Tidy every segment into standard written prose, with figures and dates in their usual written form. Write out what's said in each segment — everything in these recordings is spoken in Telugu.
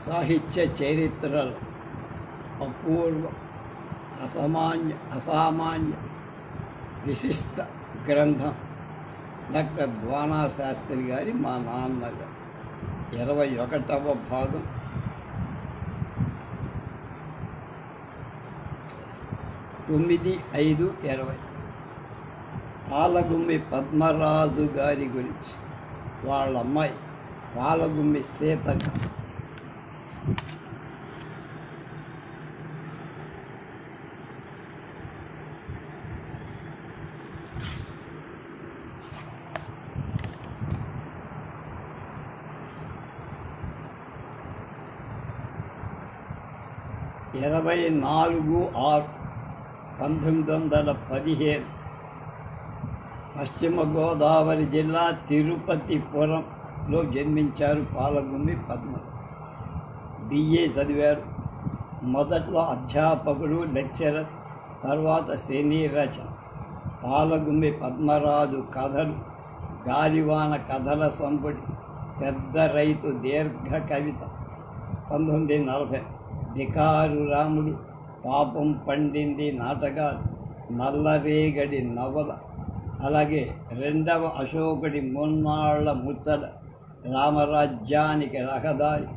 సాహిత్య చరిత్రలో అపూర్వ అసామాన్య విశిష్ట గ్రంథం డాక్టర్ ద్వానా శాస్త్రి గారి మా నాన్నగారు 21వ భాగం. తొమ్మిది 5/20 పాలగుమ్మి పద్మరాజు గారి గురించి. వాళ్ళ అమ్మాయి పాలగుమ్మి సీతక్క. ఇరవై 24/6/1915 పశ్చిమ గోదావరి జిల్లా తిరుపతిపురంలో జన్మించారు పాలగుమ్మి పద్మ. బిఏ చదివారు. మొదట్లో అధ్యాపకుడు, లెక్చరర్, తర్వాత సినీ రచన. పాలగుమ్మి పద్మరాజు కథలు, గాలివాన కథల సంపుటి, పెద్ద రైతు దీర్ఘ కవిత 1940, బికారు రాముడు, పాపం పండింది నాటకాలు, నల్లరేగడి నవల, అలాగే రెండవ అశోకుడి మున్నాళ్ల ముచ్చట, రామరాజ్యానికి రహదారి,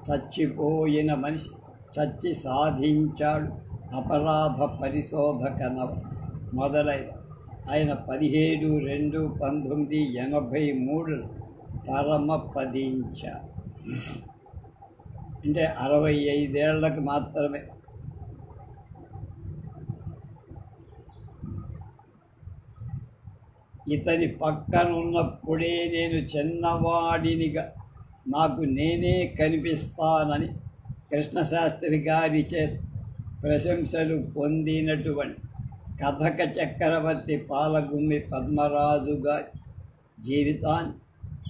చచ్చిపోయిన మనిషి చచ్చి సాధించాడు, అపరాధ పరిశోధక నవ మొదలైన ఆయన 17/2/1983 పరమపదించారు. అంటే 65 ఏళ్లకు మాత్రమే. ఇతని పక్కనున్నప్పుడే నేను చిన్నవాడినిగా నాకు నేనే కనిపిస్తానని కృష్ణశాస్త్రి గారి చేత ప్రశంసలు పొందినటువంటి కథక చక్రవర్తి పాలగుమ్మి పద్మరాజు గారి జీవితాన్ని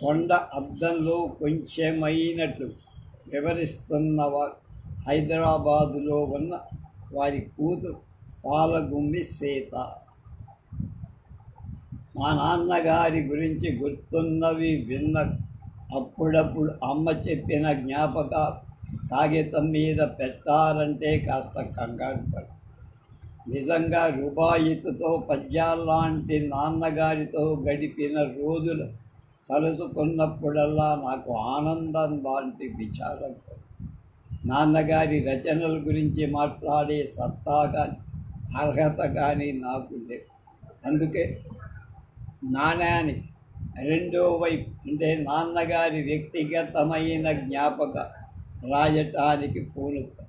కొండ అద్దంలో కొంచెమైనట్లు వివరిస్తున్నవారు హైదరాబాదులో ఉన్న వారి కూతురు పాలగుమ్మి సీత. మా నాన్నగారి గురించి గుర్తున్నవి విన్నవి, అప్పుడప్పుడు అమ్మ చెప్పిన జ్ఞాపకాలు కాగితం మీద పెట్టారంటే కాస్త కంగారు పడు. నిజంగా రుబాయితుతో పద్యాల్లాంటి నాన్నగారితో గడిపిన రోజులు తలుచుకున్నప్పుడల్లా నాకు ఆనందం లాంటి విచారం. నాన్నగారి రచనల గురించి మాట్లాడే సత్తా కానీ అర్హత కానీ నాకు లేదు. అందుకే నాణ్యానికి రెండో వైపు అంటే నాన్నగారి వ్యక్తిగతమైన జ్ఞాపక రాయటానికి పూనుతా.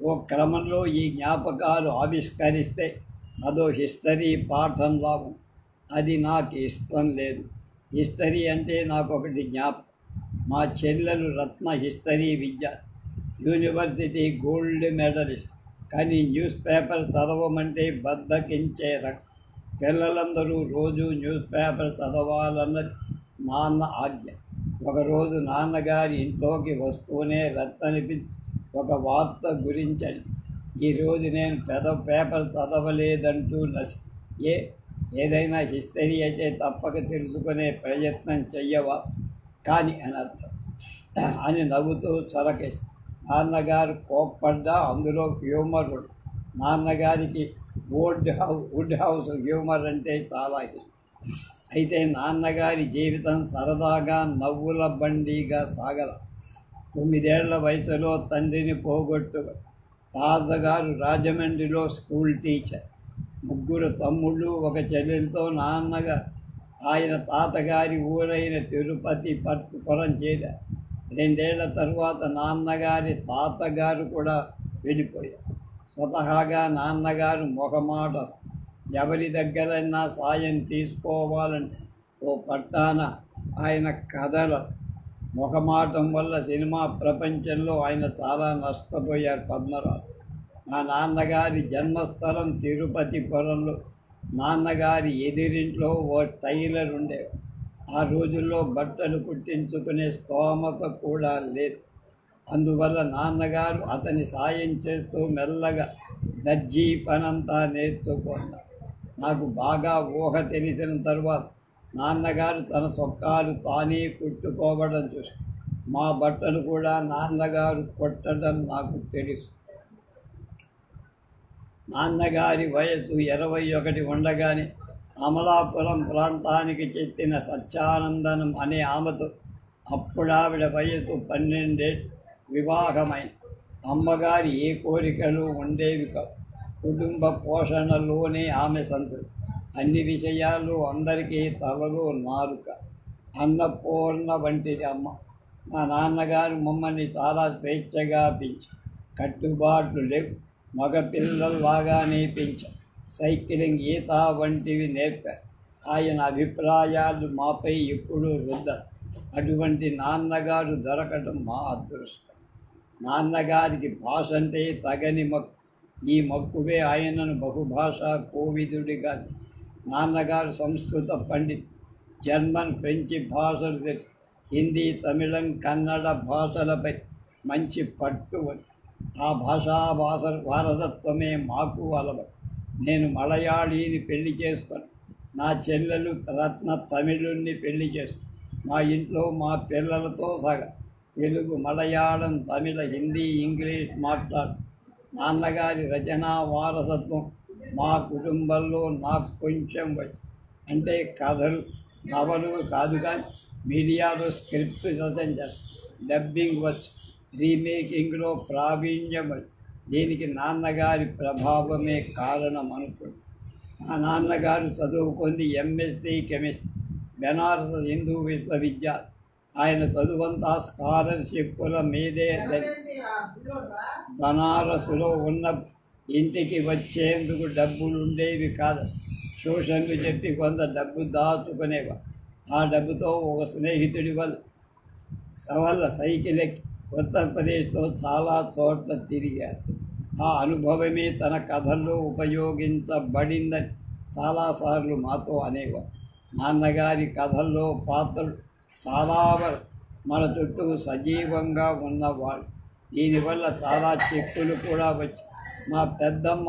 ఓ క్రమంలో ఈ జ్ఞాపకాలు ఆవిష్కరిస్తే అదో హిస్టరీ పాఠంలా ఉంది. అది నాకు ఇష్టం లేదు. హిస్టరీ అంటే నాకు ఒకటి జ్ఞాపకం. మా చెల్లెలు రత్న హిస్టరీ విద్యార్థి, యూనివర్సిటీ గోల్డ్ మెడలిస్ట్. కానీ న్యూస్ పేపర్ చదవమంటే బద్దకించే రకం. పిల్లలందరూ రోజు న్యూస్ పేపర్ చదవాలన్నది నాన్న ఆజ్ఞ. ఒకరోజు నాన్నగారి ఇంట్లోకి వస్తూనే రత్నని ఒక వార్త గురించని, ఈరోజు నేను పేపర్ చదవలేదంటూ ఏదైనా హిస్టరీ అయితే తప్పక తెలుసుకునే ప్రయత్నం చెయ్యవా కానీ అని అర్థం అని నవ్వుతూ చొరకేసి నాన్నగారు కోప్పడ్డా అందులో హ్యూమర్ ఉంది. నాన్నగారికి వుడ్ హౌస్ హ్యూమర్ అంటే చాలా ఇష్టం. అయితే నాన్నగారి జీవితం సరదాగా నవ్వుల బండిగా సాగల. 9 ఏళ్ల వయసులో తండ్రిని పోగొట్టు తాతగారు రాజమండ్రిలో స్కూల్ టీచర్, 3 తమ్ముళ్ళు, 1 చెల్లెలతో నాన్నగా ఆయన తాతగారి ఊరైన తిరుపతిపురం చేరారు. 2 ఏళ్ల తరువాత నాన్నగారి తాతగారు కూడా వెళ్ళిపోయారు. స్వతహాగా నాన్నగారు మొహమాట, ఎవరి దగ్గరైనా సాయం తీసుకోవాలంటే ఓ పట్టాన ఆయన కథల మొహమాటం వల్ల సినిమా ప్రపంచంలో ఆయన చాలా నష్టపోయారు పద్మరాజు. మా నాన్నగారి జన్మస్థలం తిరుపతిపురంలో. నాన్నగారి ఎదిరింట్లో ఓ టైలర్ ఉండేవారు. ఆ రోజుల్లో బట్టలు కుట్టించుకునే స్తోమత కూడా లేదు. అందువల్ల నాన్నగారు అతని సాయం చేస్తూ మెల్లగా దర్జీ పనంతా నేర్చుకున్నారు. నాకు బాగా ఊహ తెలిసిన తరువాత నాన్నగారు తన చొక్కాలు తానే కుట్టుకోవడం చూసి మా బట్టలు కూడా నాన్నగారు కొట్టడం నాకు తెలుసు. నాన్నగారి వయసు 21 ఉండగానే అమలాపురం ప్రాంతానికి చెందిన సత్యానందనం అనే ఆమెతో అప్పుడావిడ వయసు 12 వివాహమై అమ్మగారి ఏ కోరికలు ఉండేవి కావు. కుటుంబ పోషణలోనే ఆమె సంతృప్తి. అన్ని విషయాలు అందరికీ తలలో నాలుక. అన్నపూర్ణ వంటిది అమ్మ. మా నాన్నగారు మమ్మల్ని చాలా స్వేచ్ఛగా పెంచి కట్టుబాట్లు లేవు. మగపిల్లల్లాగానే పెంచారు. సైక్లింగ్, ఈత వంటివి నేర్పారు. ఆయన అభిప్రాయాలు మాపై ఎప్పుడూ రుద్దరు. అటువంటి నాన్నగారు దొరకడం మా అదృష్టం. నాన్నగారికి భాష అంటే తగని మక్కు. ఈ మక్కువే ఆయనను బహుభాషా కోవిదుడిగా. నాన్నగారు సంస్కృత పండిత్. జర్మన్, ఫ్రెంచి భాషలు తెలుసు. హిందీ, తమిళం, కన్నడ భాషలపై మంచి పట్టు ఉంది. ఆ భాషా వారసత్వమే మాకు అలవాటు. నేను మలయాళీని పెళ్లి చేసుకొని నా చెల్లెలు రత్న తమిళుణ్ణి పెళ్లి చేసుకుని మా ఇంట్లో మా పిల్లలతో సగా తెలుగు, మలయాళం, తమిళ, హిందీ, ఇంగ్లీష్ మాట్లాడు. నాన్నగారి రచనా వారసత్వం మా కుటుంబంలో నాకు కొంచెం వచ్చి, అంటే కథలు, నవలు కాదు కానీ మీడియాలో స్క్రిప్ట్ రచించారు, డబ్బింగ్ వచ్చు, రీమేకింగ్లో ప్రావీణ్యం. దీనికి నాన్నగారి ప్రభావమే కారణం అనుకోండి. మా నాన్నగారు చదువుకుంది ఎంఎస్సీ కెమిస్ట్రీ, బెనారస్ హిందూ విశ్వవిద్యాలయం. ఆయన చదువంతా స్కాలర్షిప్పుల మీదే. బనారస్లో ఉన్న ఇంటికి వచ్చేందుకు డబ్బులు ఉండేవి కాదు. ట్యూషన్లు చెప్పి కొంత డబ్బు దాచుకునేవారు. ఆ డబ్బుతో ఒక స్నేహితుడి వల్ల సైకిల్ ఎక్కి ఉత్తరప్రదేశ్లో చాలా చోట్ల తిరిగారు. ఆ అనుభవమే తన కథల్లో ఉపయోగించబడిందని చాలాసార్లు మాతో అనేవారు. నాన్నగారి కథల్లో పాత్రలు చాలా మన చుట్టూ సజీవంగా ఉన్నవాళ్ళు. దీనివల్ల చాలా చెక్కులు కూడా వచ్చి, మా పెద్దమ్మ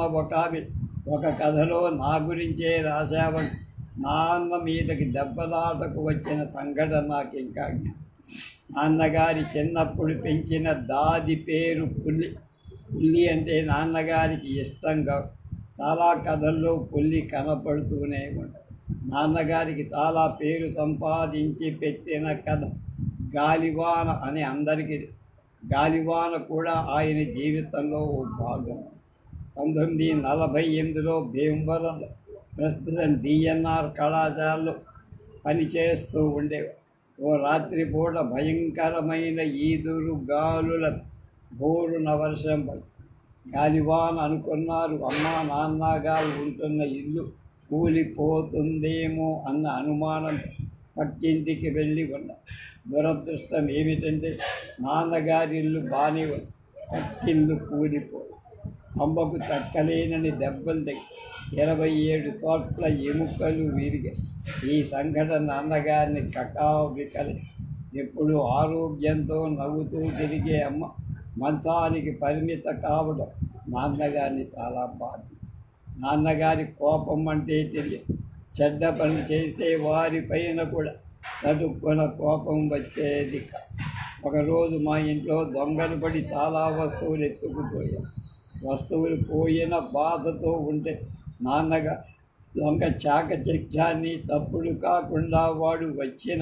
ఒక కథలో నా గురించే రాశావని నాన్న మీదకి దెబ్బలాటకు వచ్చిన సంఘటన నాకు ఇంకా. నాన్నగారి చిన్నప్పుడు పెంచిన దాది పేరు పుల్లి. పుల్లి అంటే నాన్నగారికి ఇష్టంగా చాలా కథల్లో పుల్లి కనపడుతూనే ఉంటుంది. నాన్నగారికి చాలా పేరు సంపాదించి పెట్టిన కథ గాలివాన అని అందరికీ. గాలివాన కూడా ఆయన జీవితంలో ఓ భాగం. 1948లో భీమవరంలో ప్రస్తుతం డిఎన్ఆర్ కళాశాలలో పనిచేస్తూ ఉండేవారు. ఓ రాత్రిపూట భయంకరమైన ఈదురు గాలుల బోరున వర్షం పడి గాలివాన అనుకున్నారు. అమ్మా నాన్నగారు ఉంటున్న ఇల్లు కూలిపోతుందేమో అన్న అనుమానం పక్కింటికి వెళ్ళి ఉన్నారు. దురదృష్టం ఏమిటంటే నాన్నగారి ఇల్లు బాగానే ఉంది, పక్కిల్లు కూలిపోయి అమ్మకు తక్కలేనని దెబ్బలు తగ్గి 27 చోట్ల ఎముకలు విరిగాయి. ఈ సంఘటన నాన్నగారిని కకావికలి. ఎప్పుడు ఆరోగ్యంతో నవ్వుతూ తిరిగే అమ్మ మంచానికి పరిమిత కావడం నాన్నగారిని చాలా బాధించింది. నాన్నగారి కోపం అంటే తెలియదు. చెడ్డ పని చేసే వారిపైన కూడా చదువుకున్న కోపం వచ్చేది కాదు. ఒకరోజు మా ఇంట్లో దొంగలు పడి చాలా వస్తువులు ఎత్తుకుపోయారు. వస్తువులు పోయిన బాధతో ఉంటే నాన్నగా దొంగ చాకచక్యాన్ని, తప్పుడు కాకుండా వాడు వచ్చిన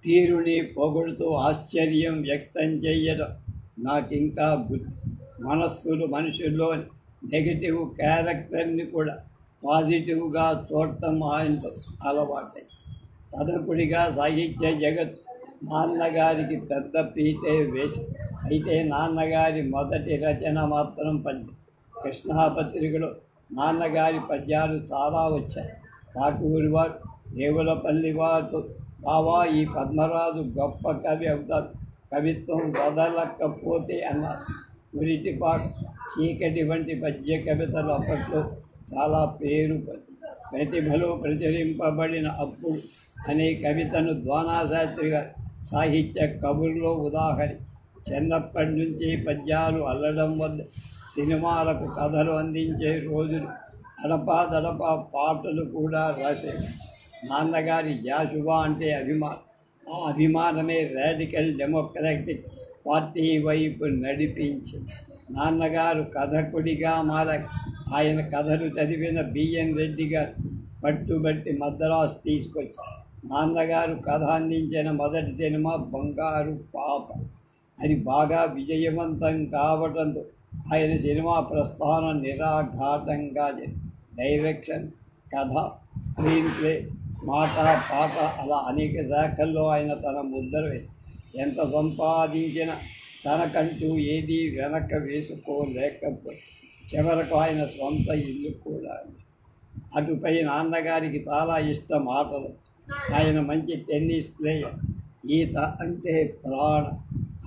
తీరుని పొగుడుతూ ఆశ్చర్యం వ్యక్తం చేయడం నాకింకా గుర్తు. మనుషుల్లోని నెగిటివ్ క్యారెక్టర్ని కూడా పాజిటివ్గా చూడటం ఆయనతో అలవాటై కథకుడిగా సాహిత్య జగత్ నాన్నగారికి పెద్ద పీటే వేసి. అయితే నాన్నగారి మొదటి రచన మాత్రం పద్యం. కృష్ణాపత్రికలో నాన్నగారి పద్యాలు చాలా వచ్చాయి. కాటూరి వారు, దేవులపల్లి వారు బావా ఈ పద్మరాజు గొప్ప కవి అవుతారు, కవిత్వం వదలకపోతే అన్నారు. ఉరిటిపాటు, చీకటి వంటి పద్య కవితలు అప్పట్లో చాలా పేరు ప్రతిభలో ప్రచురింపబడిన అప్పుడు అనే కవితను ద్వానాశాస్త్రి గారు సాహిత్య కబుర్లో ఉదాహరణ. చిన్నప్పటి నుంచి పద్యాలు అల్లడం వల్ల సినిమాలకు కథలు అందించే రోజులు అడపాదడపా పాటలు కూడా రాసేవి. నాన్నగారి జాషువా అంటే అభిమానం. ఆ అభిమానమే రాడికల్ డెమోక్రాటిక్ పార్టీ వైపు నడిపించింది. నాన్నగారు కథకుడిగా ఆయన కథలు చదివిన బిఎన్ రెడ్డి గారు పట్టుబట్టి మద్రాసు తీసుకొచ్చారు. నాన్నగారు కథ అందించిన మొదటి సినిమా బంగారు పాప. అది బాగా విజయవంతం కావడంతో ఆయన సినిమా ప్రస్థానం నిరాఘాటంగా డైరెక్షన్, కథ, స్క్రీన్ ప్లే, మాట, పాట అలా అనేక శాఖల్లో ఆయన తన ముద్ర ఎంత సంపాదించినా తనకంటూ ఏదీ వెనక వేసుకోలేకపోయి చివరకు ఆయన సొంత ఇల్లు కూడా. అటుపై నాన్నగారికి చాలా ఇష్టం ఆటలు. ఆయన మంచి టెన్నిస్ ప్లేయర్. ఈత అంటే ప్రాణం.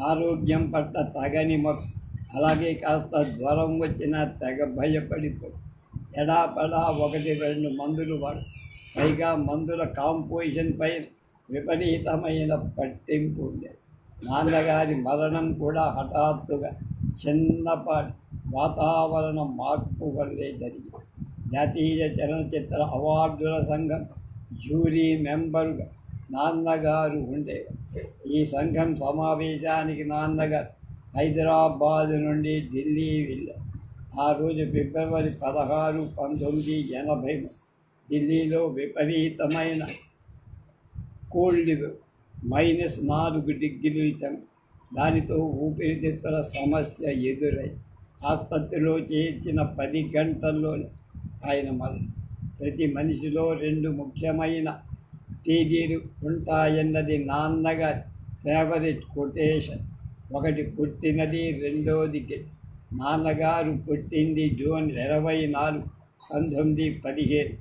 ఆరోగ్యం పట్ల తగని మొక్క. అలాగే కాస్త జ్వరం వచ్చినా తెగ భయపడిపోయి ఎడాపడా 1-2 మందులు వాడు. పైగా మందుల కాంపోజిషన్ పైన విపరీతమైన పట్టింపు ఉండేది. నాన్నగారి మరణం కూడా హఠాత్తుగా చిన్నపాటి వాతావరణ మార్పు వల్లే జరిగింది. జాతీయ చలనచిత్ర అవార్డుల సంఘం జ్యూరీ మెంబరుగా నాన్నగారు ఉండేవారు. ఈ సంఘం సమావేశానికి నాన్నగారు హైదరాబాద్ నుండి ఢిల్లీ వెళ్ళారు. ఆ రోజు ఫిబ్రవరి 16, 1980 ఢిల్లీలో విపరీతమైన కోల్డ్ -4 డిగ్రీలు. దానితో ఊపిరితిత్తుల సమస్య ఎదురై ఆసుపత్రిలో చేర్చిన 10 గంటల్లోనే ఆయన మరణం. ప్రతి మనిషిలో 2 ముఖ్యమైన తేదీలు ఉంటాయన్నది నాన్నగారి ఫేవరెట్ కొటేషన్. ఒకటి పుట్టినది, రెండోది. నాన్నగారు పుట్టింది జూన్ 24, 1917.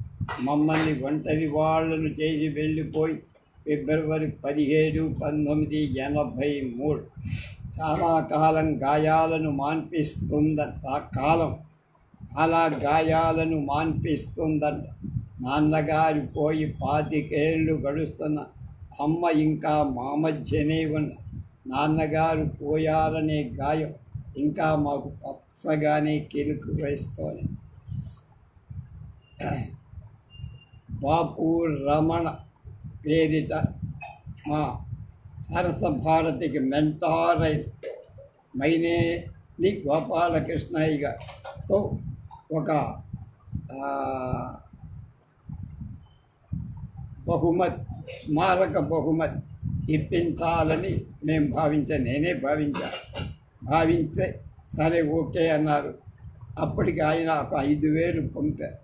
మమ్మల్ని ఒంటరి వాళ్ళను చేసి వెళ్ళిపోయి ఫిబ్రవరి 17, 1983. చాలా కాలం గాయాలను మాన్పిస్తుందంట. నాన్నగారు పోయి 25 ఏళ్ళు గడుస్తున్న అమ్మ ఇంకా మా మధ్యనే ఉన్న. నాన్నగారు పోయారనే గాయం ఇంకా మాకు పచ్చగానే కిలుకు వేస్తోంది. బాపు రమణ పేరిట మా సరస భారతికి మెంటార్ అయిన మైనేని గోపాలకృష్ణయ్య గారితో ఒక స్మారక బహుమతి ఇప్పించాలని నేనే భావించే సరే ఓకే అన్నారు. అప్పటికి ఆయన ఒక 5,000 పంపారు.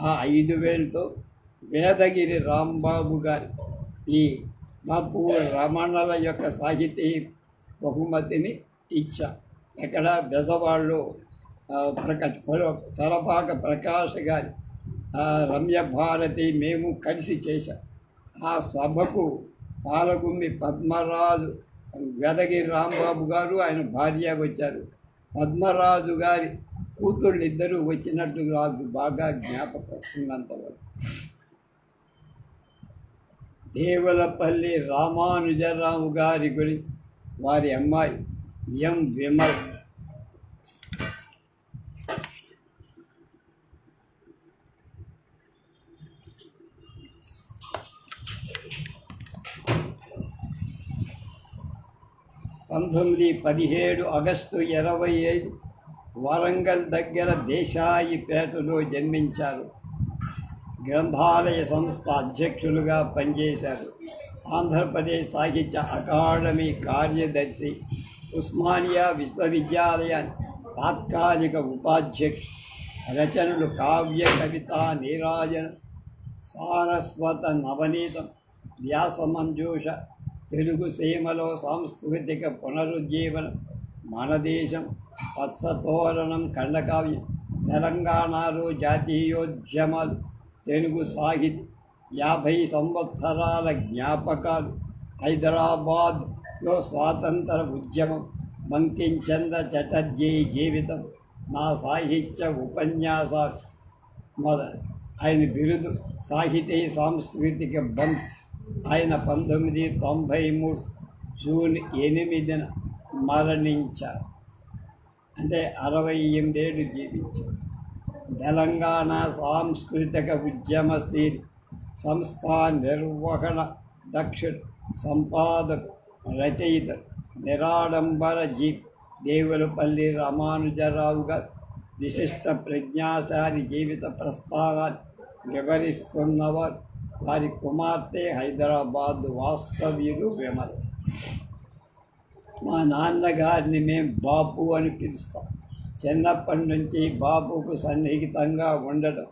ఆ 5,000తో వేదగిరి రాంబాబు గారి ఈ బాపు రమణల యొక్క సాహితీ బహుమతిని ఇచ్చారు. ఎక్కడ బెజవాడలో చలపాక ప్రకాష్ గారి రమ్యభారతి మేము కలిసి చేశాం. ఆ సభకు పాలగుమ్మి పద్మరాజు, వేదగిరి రాంబాబు గారు ఆయన భార్య వచ్చారు. పద్మరాజు గారి కూతుళ్ళు ఇద్దరు వచ్చినట్టు నాకు బాగా జ్ఞాపకం ఉన్నంతవరకు. దేవులపల్లి రామానుజరావు గారి గురించి వారి అమ్మాయి ఎం విమల్. ఆగస్టు 25 వరంగల్ దగ్గర దేశాయిపేటలో జన్మించారు. గ్రంథాలయ సంస్థ అధ్యక్షులుగా పనిచేశారు. ఆంధ్రప్రదేశ్ సాహిత్య అకాడమీ కార్యదర్శి, ఉస్మానియా విశ్వవిద్యాలయానికి తాత్కాలిక ఉపాధ్యక్షుడు. రచనలు కావ్య, కవిత, నీరాజన, సారస్వత, నవనీతం, వ్యాసమంజూష, తెలుగు సీమలో సాంస్కృతిక పునరుజ్జీవనం, మన దేశం, పచ్చతోరణం, ఖండకావ్యం, తెలంగాణలో జాతీయోద్యమాలు, తెలుగు సాహిత్యం, 50 సంవత్సరాల జ్ఞాపకాలు, హైదరాబాద్లో స్వాతంత్ర ఉద్యమం, బంకించంద్ర చటర్జీ జీవితం, నా సాహిత్య ఉపన్యాసాలు మొదలు. ఆయన బిరుదు సాహితీ సాంస్కృతిక బంధ్. ఆయన 1993 జూన్ 8న మరణించారు. అంటే 68 ఏళ్ళు జీవించారు. తెలంగాణ సాంస్కృతిక ఉద్యమశీలి, సంస్థా నిర్వహణ దక్షుడు, సంపాదకు, రచయిత, నిరాడంబర దేవులపల్లి రామానుజరావు గారు విశిష్ట ప్రజ్ఞాశాలి జీవిత ప్రస్థానాన్ని వివరిస్తున్నవారు. వారి కుమార్తె హైదరాబాద్ వాస్తవ్యులు విమల. మా నాన్నగారిని మేము బాపు అని పిలుస్తాం. చిన్నప్పటి నుంచి బాపుకు సన్నిహితంగా ఉండడం,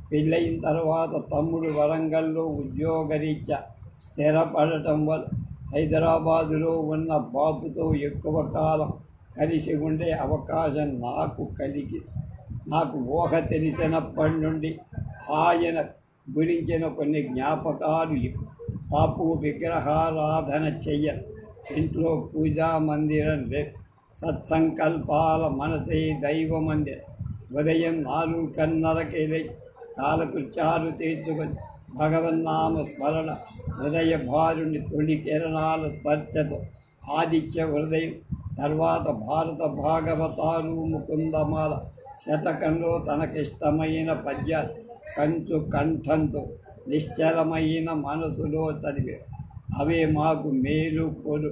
పెళ్ళయిన తర్వాత తమ్ముడు వరంగల్లో ఉద్యోగరీత్యా స్థిరపడటం వల్ల హైదరాబాదులో ఉన్న బాపుతో ఎక్కువ కాలం కలిసి ఉండే అవకాశం నాకు కలిగి, నాకు ఊహ తెలిసినప్పటి నుండి ఆయన గురించిన కొన్ని జ్ఞాపకాలు. బాపు విగ్రహారాధన చెయ్యరు, ఇంట్లో పూజా మందిరం లేదు, సత్సంకల్పాల మనసే దైవ మందిరం. ఉదయం 4:30కే లేచి కాలకృత్యాలు తీర్చుకొని భగవన్నామ స్మరణ, హృదయ భారుని తొలి కిరణాల స్పర్శతో ఆదిత్య హృదయం, తర్వాత భారత భాగవతాలు ముకుందమాల శతకంలో తనకిష్టమైన పద్యాలు కంచు కంఠంతో నిశ్చలమైన మనసులో చదివే. అవే మాకు మేలు కొలు.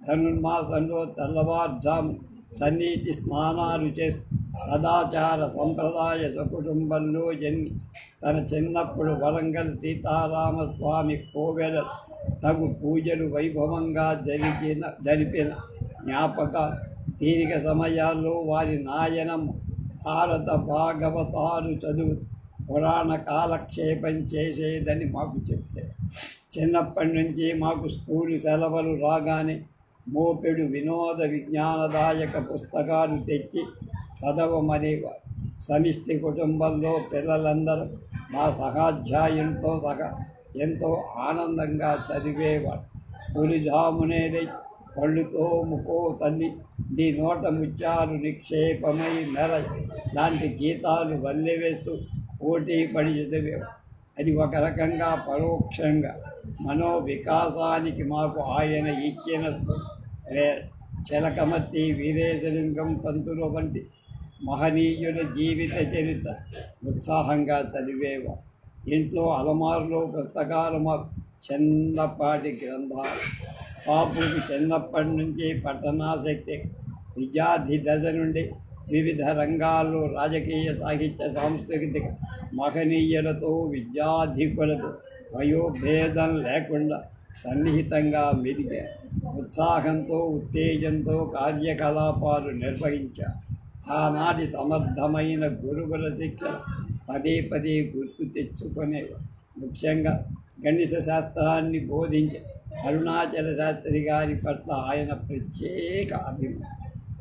ధనుర్మాసంలో తెల్లవారుజాము సన్నిధి స్నానాలు చేస్తూ సదాచార సంప్రదాయ సకుటుంబంలో జన్మి తన చిన్నప్పుడు వరంగల్ సీతారామస్వామి కోవెల తగు పూజలు వైభవంగా జరిపిన జ్ఞాపకాలు. తీరిక సమయాల్లో వారి నాయనమ్మ భారత భాగవతాలు చదువు పురాణ కాలక్షేపం చేసేదని మాకు చెప్తే, చిన్నప్పటి నుంచి మాకు స్కూలు సెలవులు రాగానే మోపెడు వినోద విజ్ఞానదాయక పుస్తకాలు తెచ్చి చదవమనేవారు. సమిష్టి కుటుంబంలో పిల్లలందరూ మా సహాధ్యాయులతో సహా ఎంతో ఆనందంగా చదివేవాడు. తొలిజామునే పళ్ళుతో ముకో తల్లి, నీ నోట ముత్యాలు నిక్షేపమై మెర లాంటి గీతాలు వల్లెవేస్తూ పోటీ పడి చదివేవాడు. అది ఒక రకంగా పరోక్షంగా మనోవికాసానికి మాకు ఆయన ఇచ్చిన చిలకమర్తి వీరేశలింగం పంతుల వంటి మహనీయుల జీవిత చరిత్ర ఉత్సాహంగా చదివేవారు. ఇంట్లో అలమారులో పుస్తకాలు మాకు చిన్నపాటి గ్రంథాలు. బాపుకు చిన్నప్పటి నుంచి పట్టణాసక్తి. విద్యార్థి దశ నుండి వివిధ రంగాల్లో రాజకీయ, సాహిత్య, సాంస్కృతిక మహనీయులతో, విద్యాధికులతో వయోభేదం లేకుండా సన్నిహితంగా మెదిగారు. ఉత్సాహంతో, ఉత్తేజంతో కార్యకలాపాలు నిర్వహించారు. ఆనాటి సమర్థమైన గురువుల శిక్షణ పదే పదే గుర్తు తెచ్చుకునేవారు. ముఖ్యంగా గణిత శాస్త్రాన్ని బోధించే అరుణాచల శాస్త్రి గారి పట్ల ఆయన ప్రత్యేక అభిమానం.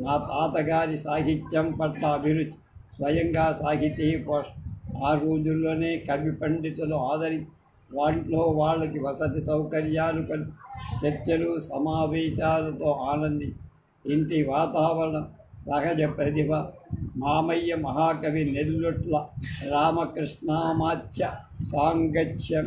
మా తాతగారి సాహిత్యం పట్ల అభిరుచి, స్వయంగా సాహితీ పోషణ. ఆ రోజుల్లోనే కవి పండితులు ఆదరించి వాటిలో వాళ్ళకి వసతి సౌకర్యాలు కలిపి చర్చలు, సమావేశాలతో ఆనంది. ఇంటి వాతావరణం, సహజ ప్రతిభ. మామయ్య మహాకవి నెల్లుట్ల రామకృష్ణామాత్య సాంగత్యం.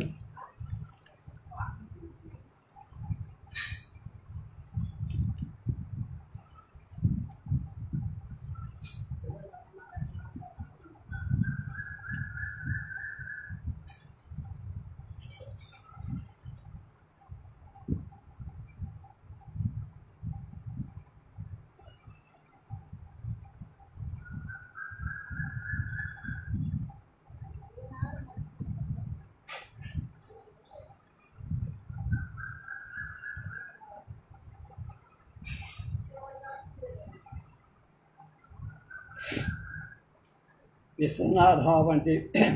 విశ్వనాథ వంటి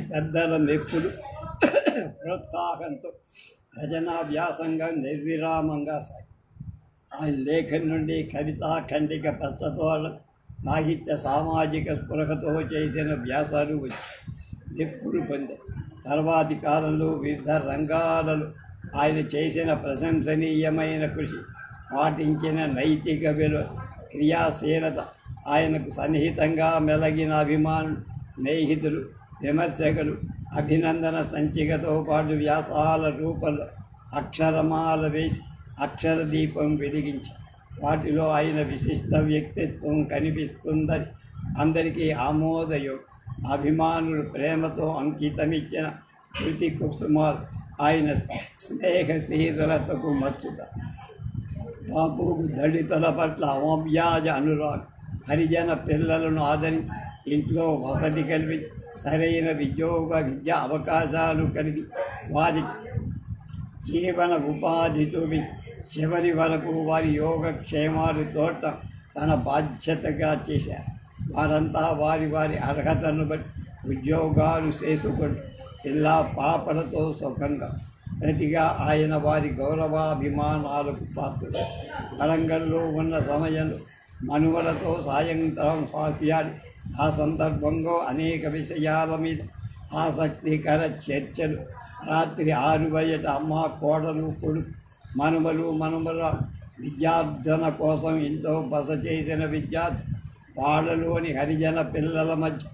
పెద్దల మెప్పులు, ప్రోత్సాహంతో రచనా వ్యాసంగా నిర్విరామంగా సాగి ఆయన లేఖని నుండి కవితా ఖండిక ప్రశ్నతోరణ, సాహిత్య సామాజిక స్పృహతో చేసిన వ్యాసాలు వచ్చి మెప్పులు పొందారు. తర్వాతి కాలంలో వివిధ రంగాలలో ఆయన చేసిన ప్రశంసనీయమైన కృషి, పాటించిన నైతిక విలువ, క్రియాశీలత, ఆయనకు సన్నిహితంగా మెలగిన అభిమానులు, స్నేహితులు, విమర్శకులు అభినందన సంచికతో పాటు వ్యాసాల రూపంలో అక్షరమాల వేసి అక్షర దీపం వెలిగించారు. వాటిలో ఆయన విశిష్ట వ్యక్తిత్వం కనిపిస్తుందని అందరికీ ఆమోదయోగ్యం. అభిమానులు ప్రేమతో అంకితమిచ్చిన కృతి కుసుమాలు ఆయన స్నేహశీలతకు మచ్చుత. బాపుకు దళితుల పట్ల అమవ్యాజ అనురాగం. హరిజన పిల్లలను ఆదరి ఇంట్లో వసతి కలిపి సరైన విద్యా అవకాశాలు కలిగి వారి జీవన ఉపాధి చూపి చివరి వరకు వారి యోగక్షేమాలు తోట తన బాధ్యతగా చేశారు. వారంతా వారి వారి అర్హతను బట్టి ఉద్యోగాలు చేసుకొని ఇలా పాపలతో సుఖంగా ప్రతిగా ఆయన వారి గౌరవాభిమానాలకు పాత్రుడు. వరంగల్లో ఉన్న సమయంలో మనువలతో సాయంత్రం హాస్యాడి ఆ సందర్భంగా అనేక విషయాల మీద ఆసక్తికర చర్చలు. రాత్రి 6 బయట అమ్మ, కోడలు, కొడుకు, మనుమల విద్యార్థన కోసం ఎంతో బస చేసిన విద్యార్థి వాళ్ళలోని హరిజన పిల్లల మధ్య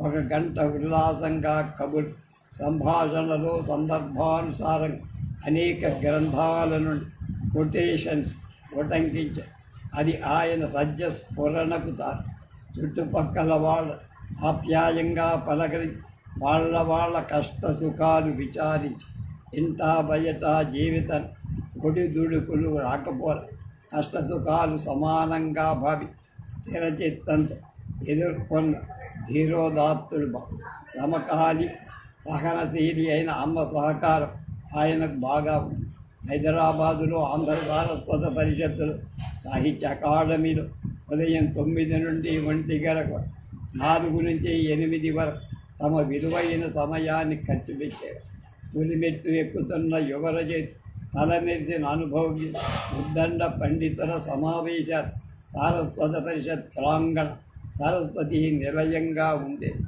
1 గంట ఉల్లాసంగా కబుర్లు, సంభాషణలో సందర్భానుసారం అనేక గ్రంథాల నుండి కొటేషన్స్ ఉటంకించారు. అది ఆయన సత్య స్ఫురణకు తాను. చుట్టుపక్కల వాళ్ళ ఆప్యాయంగా పలకరించి వాళ్ళ కష్ట సుఖాలు విచారించి ఇంత బయట జీవితం ఒడిదుడుకులు రాకపోలే కష్ట సుఖాలు సమానంగా భావి స్థిరచిత్తంతో ఎదుర్కొన్న ధీరోదాత్తుడు. సమకాలి సహనశీలి అయిన అమ్మ సహకారం ఆయనకు బాగా ఉంది. హైదరాబాదులో ఆంధ్ర సారస్వత పరిషత్తులో సాహిత్య అకాడమీలో ఉదయం 9 నుండి 1 గంటలకు 4 నుంచి 8 వరకు తమ విలువైన సమయాన్ని ఖర్చు పెట్టారు. పులిమెట్టు ఎక్కుతున్న యువరచేతి తలమెరిసిన అనుభవి ఉద్దండ పండితుల సమావేశాలు సారస్వత పరిషత్ ప్రాంగణ సరస్వతి నిలయంగా ఉండేది.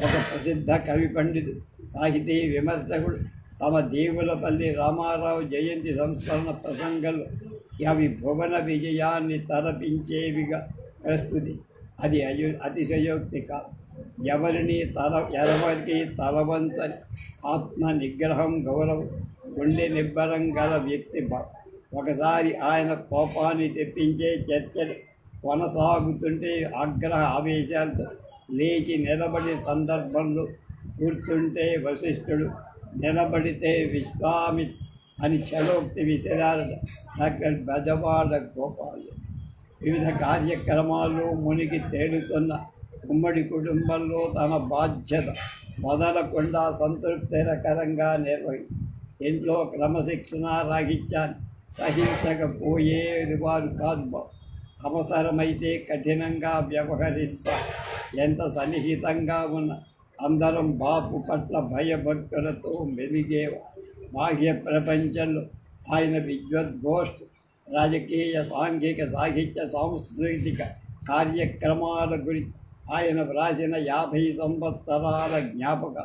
ఒక ప్రసిద్ధ కవి పండితుడు, సాహితీ విమర్శకుడు తమ దేవులపల్లి రామారావు జయంతి సంస్మరణ ప్రసంగంలో అవి భువన విజయాన్ని తలపించేవిగా ప్రస్తుతి. అది అతిశయోక్తి కాదు. ఎవరికి తలవంచని ఆత్మ నిగ్రహం, గౌరవం, గుండె నిబ్బరం గల వ్యక్తి. ఒకసారి ఆయన కోపాన్ని తెప్పించే చర్చలు కొనసాగుతుంటే ఆగ్రహ ఆవేశాలతో లేచి నిలబడిన సందర్భంలో కూర్చుంటే వశిష్ఠుడు, నిలబడితే విశ్వామిత్రుడు అని చలోక్తి విసిరారట డాక్టర్ బెజవాడ గోపాలు. వివిధ కార్యక్రమాల్లో మునిగి తేలుతున్న ఉమ్మడి కుటుంబంలో తన బాధ్యత వదలకుండా సంతృప్తికరంగా నిర్వహించి ఇంట్లో క్రమశిక్షణ రాహిత్యాన్ని సహించకపోయేది వారు కాదు. అవసరమైతే కఠినంగా వ్యవహరిస్తారు. ఎంత సన్నిహితంగా ఉన్న అందరం బాపు పట్ల భయభక్తులతో మెలిగేవారు. బాహ్య ప్రపంచంలో ఆయన విద్వద్గోష్ఠి, రాజకీయ, సాంఘిక, సాహిత్య, సాంస్కృతిక కార్యక్రమాల గురించి ఆయన వ్రాసిన 50 సంవత్సరాల జ్ఞాపక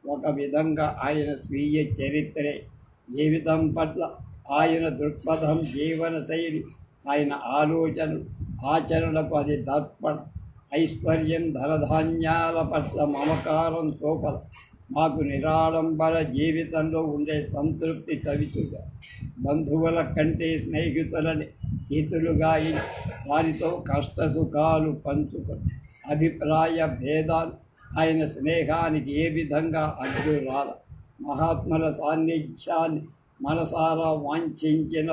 ఒక విధంగా ఆయన స్వీయ చరిత్రే. జీవితం పట్ల ఆయన దృక్పథం, జీవన శైలి, ఆయన ఆలోచనలు, ఆచరణలకు అది దర్పణ. ఐశ్వర్యం, ధనధాన్యాల పట్ల మమకారం చూపల మాకు నిరాడంబర జీవితంలో ఉండే సంతృప్తి చవితుగా. బంధువుల కంటే స్నేహితులని హితులుగా వారితో కష్ట సుఖాలు పంచుకొని అభిప్రాయ భేదాలు ఆయన స్నేహానికి ఏ విధంగా అడ్డు రాల. మహాత్ముల సాన్నిధ్యాన్ని మనసారా వాంఛించిన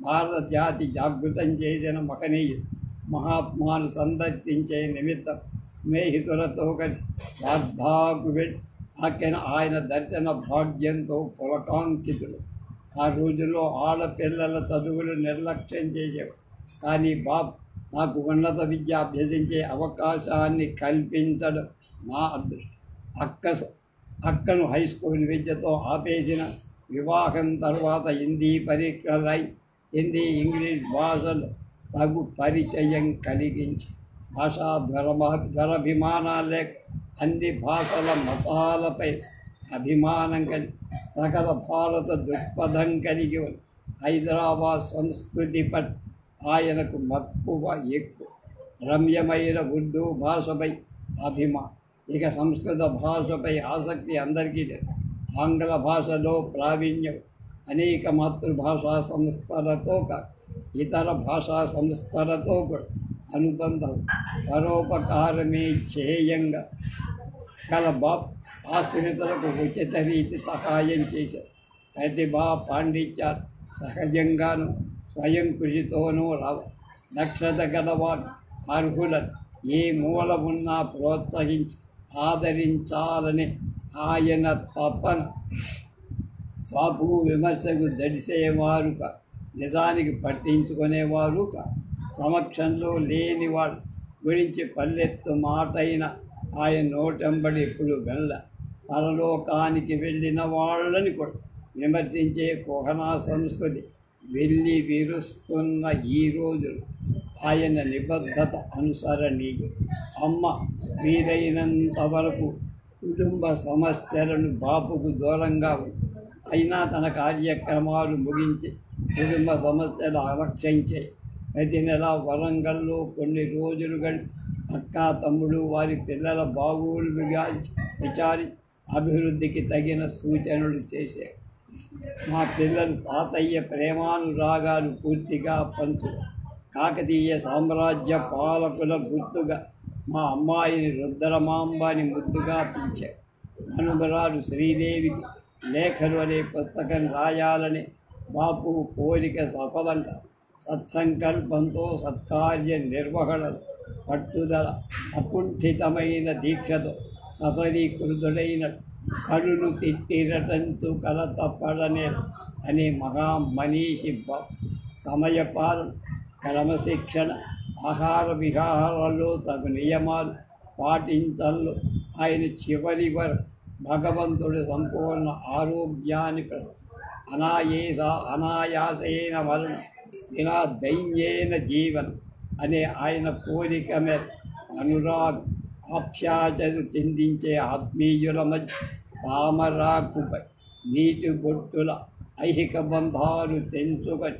భారత జాతి జాగృతం చేసిన మహనీయుడు. మహాత్మాను సందర్శించే నిమిత్తం స్నేహితులతో కలిసి వార్ధాకు వెళ్ళి ఆయన దర్శన భాగ్యంతో పులకాంకితుడు. ఆ రోజుల్లో ఆడపిల్లల చదువులు నిర్లక్ష్యం చేసేవారు. కానీ బాబు నాకు ఉన్నత విద్య అభ్యసించే అవకాశాన్ని కల్పించడం నా అదృష్టం. అక్కను హై స్కూల్ విద్యతో ఆపేసిన వివాహం తర్వాత హిందీ పరీక్షలై హిందీ, ఇంగ్లీష్ భాషలు తగు పరిచయం కలిగించి భాషా ధ్వరభిమానాలే అన్ని భాషల మతాలపై అభిమానం కలిగి సకల భారత దృక్పథం కలిగి ఉంది. హైదరాబాద్ సంస్కృతి పట్ల ఆయనకు మక్కువ ఎక్కువ. రమ్యమైన ఉర్దూ భాషపై అభిమానం. ఇక సంస్కృత భాషపై ఆసక్తి అందరికీ లేదు. ఆంగ్ల భాషలో ప్రావీణ్యం. అనేక మాతృభాషా సంస్థలతో ఇతర భాషా సంస్థలతో కూడా అనుబంధం, పరోపకారమే ధ్యేయంగా గల బాబు ఆశ్రితులకు ఉచిత రీతి సహాయం చేశారు. ప్రతిభ పాండిత్యాలు సహజంగాను స్వయం కృషితోనూ రావు. దక్షత గలవాడు అర్హులను ఏ మూల ఉన్నా ప్రోత్సహించి ఆదరించాలని ఆయన తపన. బాపు విమర్శకు దడిసేవారు కా, నిజానికి పట్టించుకునేవారు కా, సమక్షంలో లేనివాడు గురించి పల్లెత్తు మాటైన ఆయన నోటెంబడి ఎప్పుడు వెళ్ళ. పరలోకానికి వెళ్ళిన వాళ్ళని కూడా విమర్శించే కుహనా సంస్కృతి వెళ్ళి విరుస్తున్న ఈ రోజులు ఆయన నిబద్ధత అనుసరణీయం. అమ్మ వీలైనంత వరకు కుటుంబ సమస్యలను బాపుకు దూరంగా ఉంది. అయినా తన కార్యక్రమాలు ముగించి కుటుంబ సమస్యలు అలక్షించే. ప్రతి నెల వరంగల్లో కొన్ని రోజులు గడిపి అక్కా తమ్ముడు వారి పిల్లల బాగోలు విచారి అభివృద్ధికి తగిన సూచనలు చేశారు. మా పిల్లలు తాతయ్య ప్రేమానురాగాలు పూర్తిగా పంచు. కాకతీయ సామ్రాజ్య పాలకుల గుర్తుగా మా అమ్మాయిని రుద్రమాంబాని ముద్దుగా పిలిచారు. మనుమరాలు శ్రీదేవికి లేఖలు అనే పుస్తకం రాయాలని బాపు కోరిక సఫలంగా సత్సంకల్పంతో సత్కార్య నిర్వహణలో పట్టుదల అకుంఠితమైన దీక్షతో సఫలీకృతుడైన కడును తిట్టిరటంతు కలత పడనే అనే మహామనీషి సమయపాలన, క్రమశిక్షణ, ఆహార విహారాల్లో తగు నియమాలు పాటించల్లో ఆయన చివరి వరకు భగవంతుడి సంపూర్ణ ఆరోగ్యాన్ని అనాయాసైన వలన ఇలా దైన్యేన జీవనం అనే ఆయన కోరిక మీద అనురాగ్ ఆప్యాయతలు చెందించే ఆత్మీయుల మధ్య తామరాకుపై నీటి బొట్టుల ఐహిక బంధాలు తెంచుకొని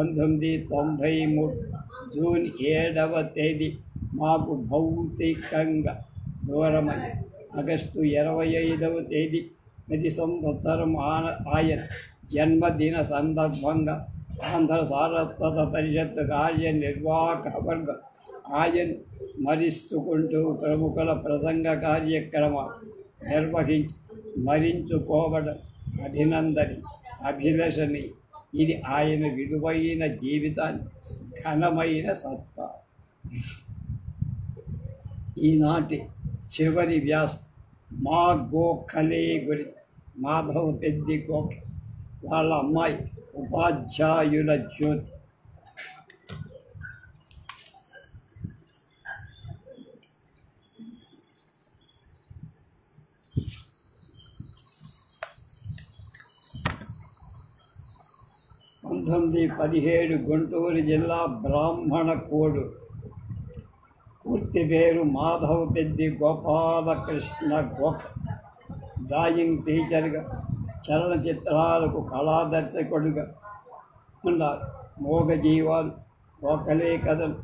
1993 జూన్ 7వ తేదీ మాకు భౌతికంగా దూరమై ఆగస్టు 25వ తేదీ ప్రతి సంవత్సరం ఆయన జన్మదిన సందర్భంగా ఆంధ్ర సారస్వత పరిషత్ కార్యనిర్వాహక వర్గం ఆయన స్మరిస్తుకుంటూ ప్రముఖుల ప్రసంగ కార్యక్రమాలు నిర్వహించి స్మరించుకోవడం అభిలషణి. ఇది ఆయన విలువైన జీవితాన్ని ఘనమైన సత్కారం. ఈనాటి చివరి వ్యాసం మా గోఖలే గురించి. మాధవ్ పెద్ది గోఖలే వాళ్ళ అమ్మాయి ఉపాధ్యాయుల జ్యోతి. పంతొమ్మిది 17 గుంటూరు జిల్లా బ్రాహ్మణ కోడు. పూర్తి పేరు మాధవ్ పెద్ది గోపాలకృష్ణ గోఖ. డ్రాయింగ్ టీచర్గా, చలనచిత్రాలకు కళాదర్శకుడిగా ఉన్నారు. మోగజీవాలు, గోఖలే కథలు,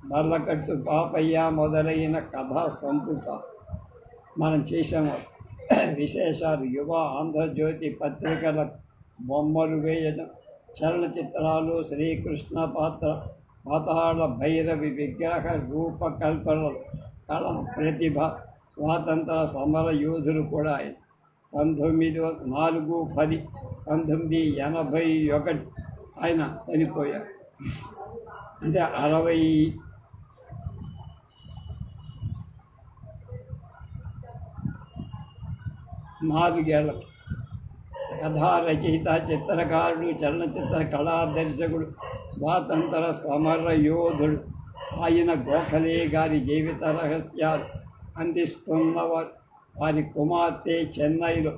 బర్లకట్టు పాపయ్య మొదలైన కథా సంపుట మనం చేసాము. విశేషాలు: యువ ఆంధ్రజ్యోతి పత్రికల బొమ్మలు వేయడం, చలనచిత్రాలు, శ్రీకృష్ణ పాత్ర, పాతాళ భైరవి విగ్రహ రూపకల్పనలు, కళా ప్రతిభ, స్వాతంత్ర సమర యోధులు కూడా ఆయన. 1981 ఆయన చనిపోయారు. అంటే 64 కథా రచయిత, చిత్రకారుడు, చలనచిత్ర కళా దర్శకుడు, స్వాతంత్ర సమర యోధుడు. ఆయన గోఖలే గారి జీవిత రహస్యాలు అందిస్తున్నవారు. వారి కుమార్తె చెన్నైలో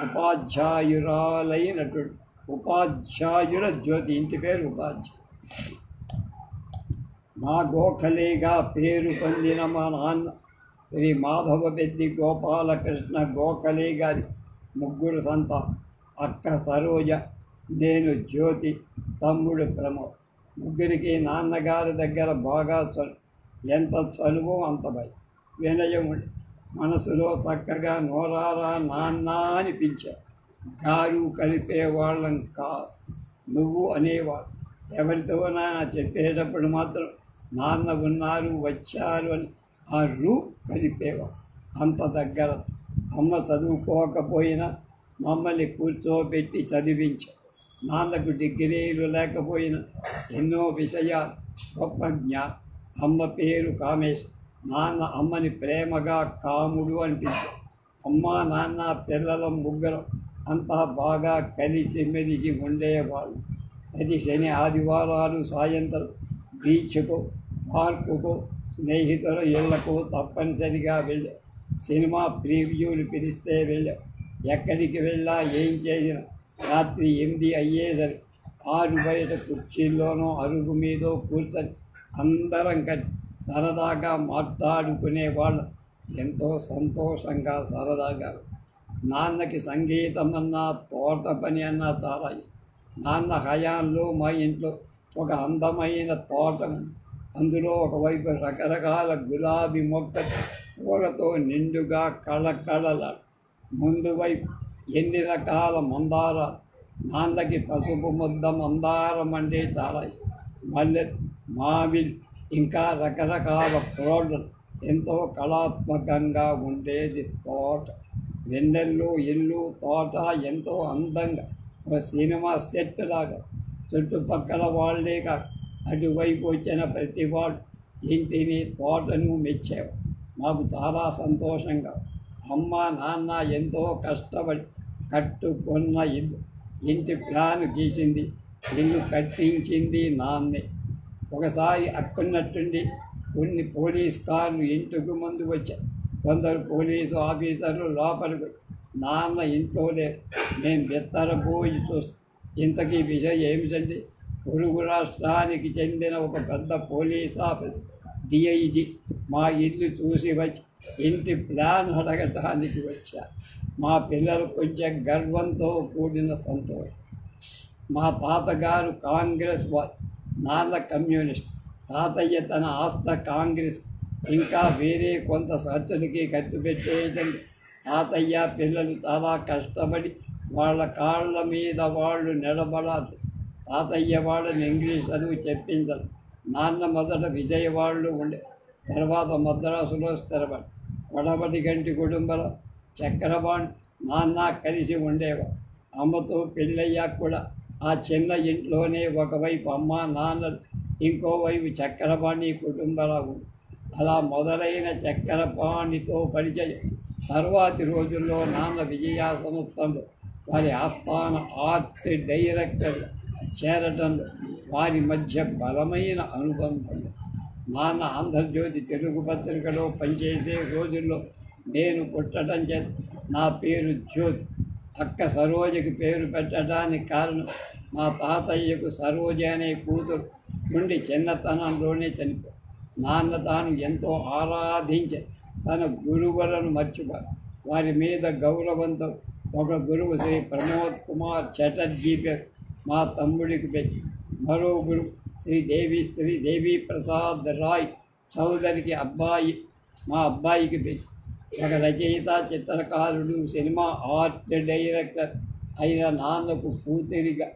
ఉపాధ్యాయురాలైనటువంటి ఉపాధ్యాయుల జ్యోతి. ఇంటి పేరు ఉపాధ్యాయ. మా గోఖలేగా పేరు పొందిన మా నాన్న శ్రీ మాధవ పెద్ది గోపాలకృష్ణ గోఖలే గారి 3 సంతానం. అక్క సరోజ, నేను జ్యోతి, తమ్ముడు ప్రమోద్. 3కి నాన్నగారి దగ్గర బాగా ఎంత చనువో అంత భయం, వినయం ఉండి మనసులో చక్కగా నోరారా నాన్న అని పిలిచారు. గారు కలిపేవాళ్ళం కాదు, నువ్వు అనేవాడు. ఎవరితోనా చెప్పేటప్పుడు మాత్రం నాన్న ఉన్నారు, వచ్చారు అని ఆ రూ కలిపేవాడు. అంత దగ్గర. అమ్మ చదువుకోకపోయినా మమ్మల్ని కూర్చోబెట్టి చదివించావు. నాన్నకు డిగ్రీలు లేకపోయినా ఎన్నో విషయాలు గొప్ప జ్ఞానం. అమ్మ పేరు కామేశ్. నాన్న అమ్మని ప్రేమగా కాముడు అనిపించారు. అమ్మ నాన్న పిల్లల ముగ్గురం అంతా బాగా కలిసిమెలిసి ఉండేవాళ్ళు. ప్రతి శని ఆదివారాలు సాయంత్రం బీచ్కు, పార్కుకు, స్నేహితుల ఇళ్లకు తప్పనిసరిగా వెళ్ళాం. సినిమా ప్రివ్యూలు పిలిస్తే వెళ్ళాం. ఎక్కడికి వెళ్ళా ఏం చేసినా రాత్రి 8 అయ్యేసరి ఆరు బయట కుర్చీల్లోనో అరుగు మీదో కూర్చొని అందరం కలిసి సరదాగా మాట్లాడుకునేవాళ్ళం. ఎంతో సంతోషంగా సరదాగా. నాన్నకి సంగీతం అన్నా తోట పని అన్నా చాలా ఇష్టం. నాన్న హయాంలో మా ఇంట్లో ఒక అందమైన తోట ఉంది. అందులో ఒకవైపు రకరకాల గులాబీ మొక్కలు పూలతో నిండుగా కళకళలాడు. ముందు వైపు ఎన్ని రకాల మందారాలు. నాన్నకి పసుపు ముద్ద మందారం అంటే చాలా ఇష్టం. మల్లె, మామిడి, ఇంకా రకరకాల తోటలు. ఎంతో కళాత్మకంగా ఉండేది తోట. వెన్నెల్లో ఇల్లు, తోట ఎంతో అందంగా ఒక సినిమా సెట్ లాగా. చుట్టుపక్కల వాళ్ళే కాక అటువైపు వచ్చిన ప్రతి వాళ్ళు ఇంటిని, తోటను మెచ్చేవారు. మాకు చాలా సంతోషంగా. అమ్మ నాన్న ఎంతో కష్టపడి కట్టుకున్న ఇల్లు. ఇంటి ప్లాన్ గీసింది, ఇల్లు కట్టించింది నాన్నే. ఒకసారి అక్కున్నట్టుండి కొన్ని పోలీస్ కార్లు ఇంటికి ముందు వచ్చాయి. కొందరు పోలీసు ఆఫీసర్లు లోపలికి వచ్చి నాన్న ఇంట్లో లేరు. నేను బెత్తరపోయి చూస్తాను. ఇంతకీ విషయం ఏమిటండి? పొరుగు రాష్ట్రానికి చెందిన ఒక పెద్ద పోలీస్ ఆఫీసర్ డిఐజీ మా ఇల్లు చూసి వచ్చి ఇంటి ప్లాన్ అడగటానికి వచ్చారు. మా పిల్లలు కొంచెం గర్వంతో కూడిన సంతోషం. మా తాతగారు కాంగ్రెస్ వారు, నాన్న కమ్యూనిస్ట్. తాతయ్య తన ఆస్థ కాంగ్రెస్, ఇంకా వేరే కొంత ఖర్చులకి ఖర్చు పెట్టేయటండి. తాతయ్య పిల్లలు చాలా కష్టపడి వాళ్ళ కాళ్ళ మీద వాళ్ళు నిలబడాలి. తాతయ్య వాళ్ళని ఇంగ్లీష్ చదువు చెప్పించాలి. నాన్న మొదట విజయవాడలో ఉండే, తర్వాత మద్రాసులో స్థిరపడి వడబడి గంటి కుటుంబంలో చక్రపాణి నాన్న కలిసి ఉండేవారు. అమ్మతో పెళ్ళయ్యాక కూడా ఆ చిన్న ఇంట్లోనే ఒకవైపు అమ్మ నాన్నలు, ఇంకోవైపు చక్రపాణి కుటుంబంలో ఉంది. అలా మొదలైన చక్రపాణితో పరిచయం. తర్వాతి రోజుల్లో నాన్న విజయ సంస్థలో వారి ఆస్థాన ఆర్ట్ డైరెక్టర్ చేరటంలో వారి మధ్య బలమైన అనుబంధం. నాన్న ఆంధ్రజ్యోతి తెలుగు పత్రికలో పనిచేసే రోజుల్లో నేను పుట్టడం చేత నా పేరు జ్యోతి. అక్క సరోజకి పేరు పెట్టడానికి కారణం మా తాతయ్యకు సరోజ అనే కూతురు నుండి చిన్నతనంలోనే చనిపోయి. నాన్న తాను ఎంతో ఆరాధించే తన గురువులను మర్చిపోయి వారి మీద గౌరవంతో ఒక గురువు శ్రీ ప్రమోద్ కుమార్ చటర్జీ పేరు మా తమ్ముడికి పెట్టి, మరో గురువు శ్రీ దేవి ప్రసాద్ రాయ్ చౌదరికి అబ్బాయి మా అబ్బాయికి పెట్టి, ఒక రచయిత, చిత్రకారుడు, సినిమా ఆర్ట్ డైరెక్టర్ అయిన నాన్నకు కూతురిగా